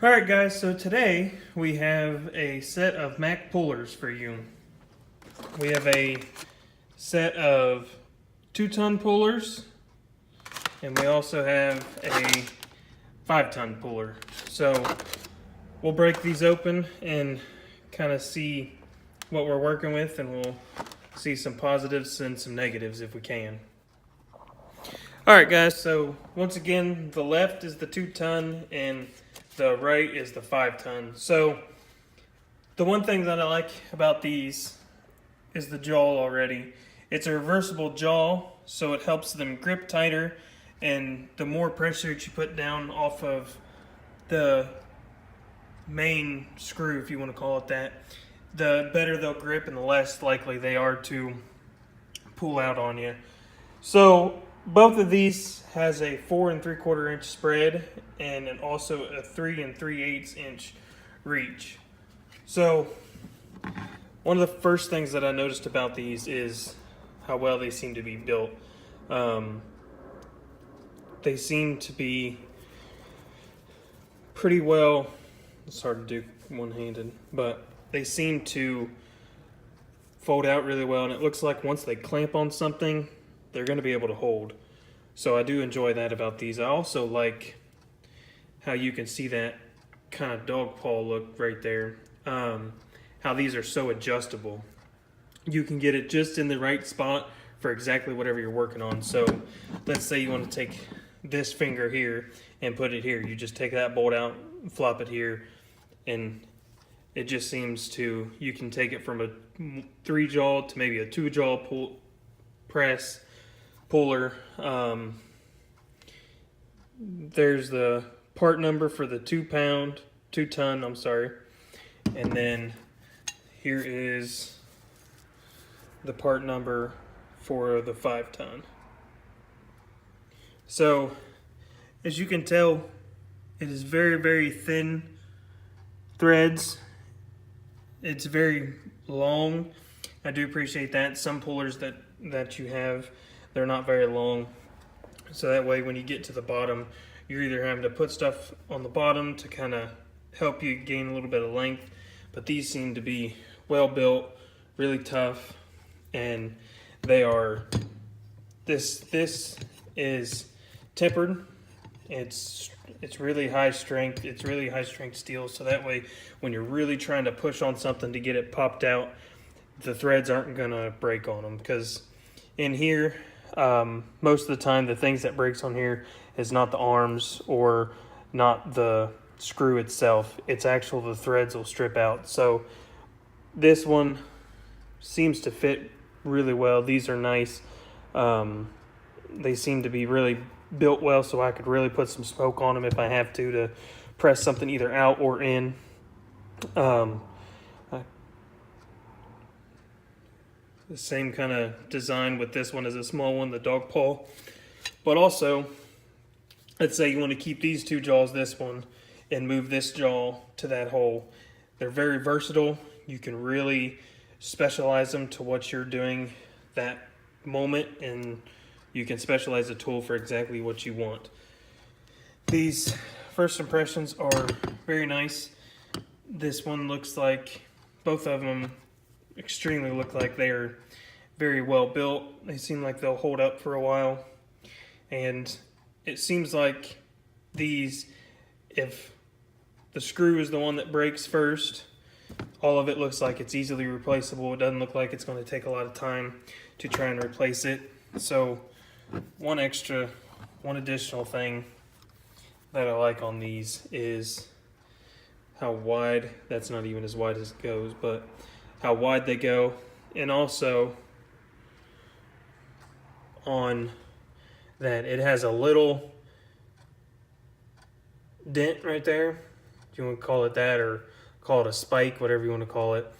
Alright guys, so today we have a set of Mac pullers for you. We have a set of 2-ton pullers, and we also have a 5-ton puller. So we'll break these open and kind of see what we're working with, and we'll see some positives and some negatives if we can. Alright guys, so once again, the left is the 2-ton and the right is the 5-ton. So the one thing that I like about these is the jaw already. It's a reversible jaw, so it helps them grip tighter, and the more pressure that you put down off of the main screw, if you want to call it that, the better they'll grip and the less likely they are to pull out on you. So both of these has a 4 3/4 inch spread and also a 3 3/8 inch reach. So one of the first things that I noticed about these is how well they seem to be built. They seem to be pretty well, it's hard to do one-handed, but they seem to fold out really well, and it looks like once they clamp on something, they're going to be able to hold. So I do enjoy that about these. I also like how you can see that kind of dog paw look right there. How these are so adjustable. You can get it just in the right spot for exactly whatever you're working on. So let's say you want to take this finger here and put it here. You just take that bolt out, flop it here, and it just seems to, you can take it from a 3-jaw to maybe a 2-jaw puller. There's the part number for the 2-ton, I'm sorry. And then here is the part number for the 5-ton. So as you can tell, it is very, very thin threads. It's very long. I do appreciate that. Some pullers that you have, they're not very long. So that way when you get to the bottom, you're either having to put stuff on the bottom to kind of help you gain a little bit of length. But these seem to be well built, really tough, and they are, this is tempered. It's really high strength. It's really high strength steel. So that way when you're really trying to push on something to get it popped out, the threads aren't gonna break on them, because in here, most of the time the things that breaks on here is not the arms or not the screw itself. It's actual, the threads will strip out. So this one seems to fit really well. These are nice. They seem to be really built well, so I could really put some smoke on them if I have to press something either out or in. The same kind of design with this one as a small one, the dog paw. But also, let's say you want to keep these 2 jaws, this one, and move this jaw to that hole. They're very versatile. You can really specialize them to what you're doing that moment, and you can specialize the tool for exactly what you want. These first impressions are very nice. This one looks like, both of them extremely look like they are very well built. They seem like they'll hold up for a while, and it seems like these, if the screw is the one that breaks first, all of it looks like it's easily replaceable. It doesn't look like it's going to take a lot of time to try and replace it. So one additional thing that I like on these is how wide, that's not even as wide as it goes, but how wide they go. And also on that, it has a little dent right there, if you want to call it that, or call it a spike, whatever you want to call it.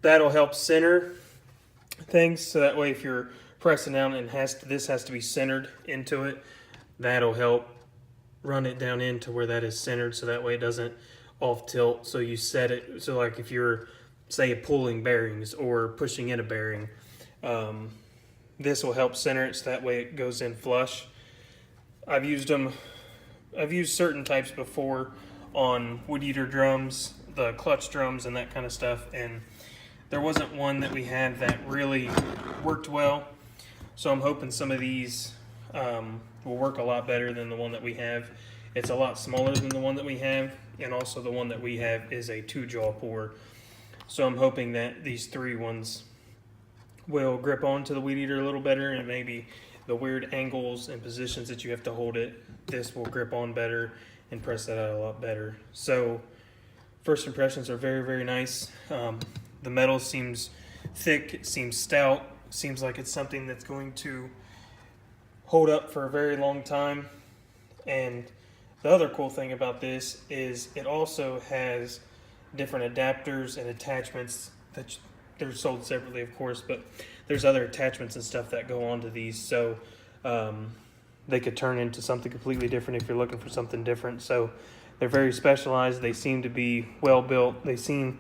That'll help center things, so that way if you're pressing down and this has to be centered into it, that'll help run it down into where that is centered, so that way it doesn't off tilt. So you set it, so like if you're, say, pulling bearings or pushing in a bearing, this will help center it so that way it goes in flush. I've used certain types before on wood eater drums, the clutch drums and that kind of stuff, and there wasn't one that we had that really worked well. So I'm hoping some of these will work a lot better than the one that we have. It's a lot smaller than the one that we have, and also the one that we have is a 2-jaw pour. So I'm hoping that these 3 ones will grip onto the weed eater a little better, and maybe the weird angles and positions that you have to hold it, this will grip on better and press that out a lot better. So first impressions are very, very nice. The metal seems thick, it seems stout, seems like it's something that's going to hold up for a very long time. And the other cool thing about this is it also has different adapters and attachments that they're sold separately, of course, but there's other attachments and stuff that go onto these, so they could turn into something completely different if you're looking for something different. So they're very specialized. They seem to be well built. They seem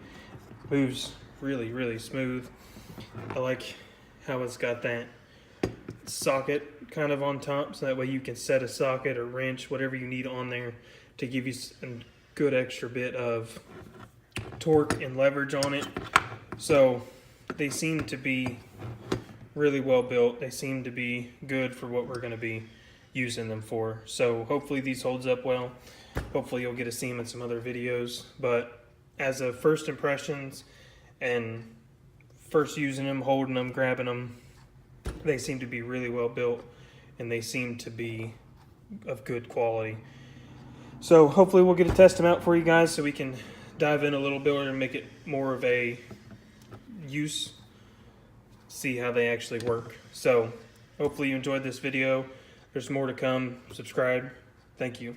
moves really, really smooth. I like how it's got that socket kind of on top, so that way you can set a socket or wrench, whatever you need on there to give you a good extra bit of torque and leverage on it. So they seem to be really well built. They seem to be good for what we're going to be using them for. So hopefully these holds up well. Hopefully you'll get to see them in some other videos. But as of first impressions and first using them, holding them, grabbing them, they seem to be really well built, and they seem to be of good quality. So hopefully we'll get to test them out for you guys so we can dive in a little bit and make it more of a use, see how they actually work. So hopefully you enjoyed this video. There's more to come. Subscribe. Thank you.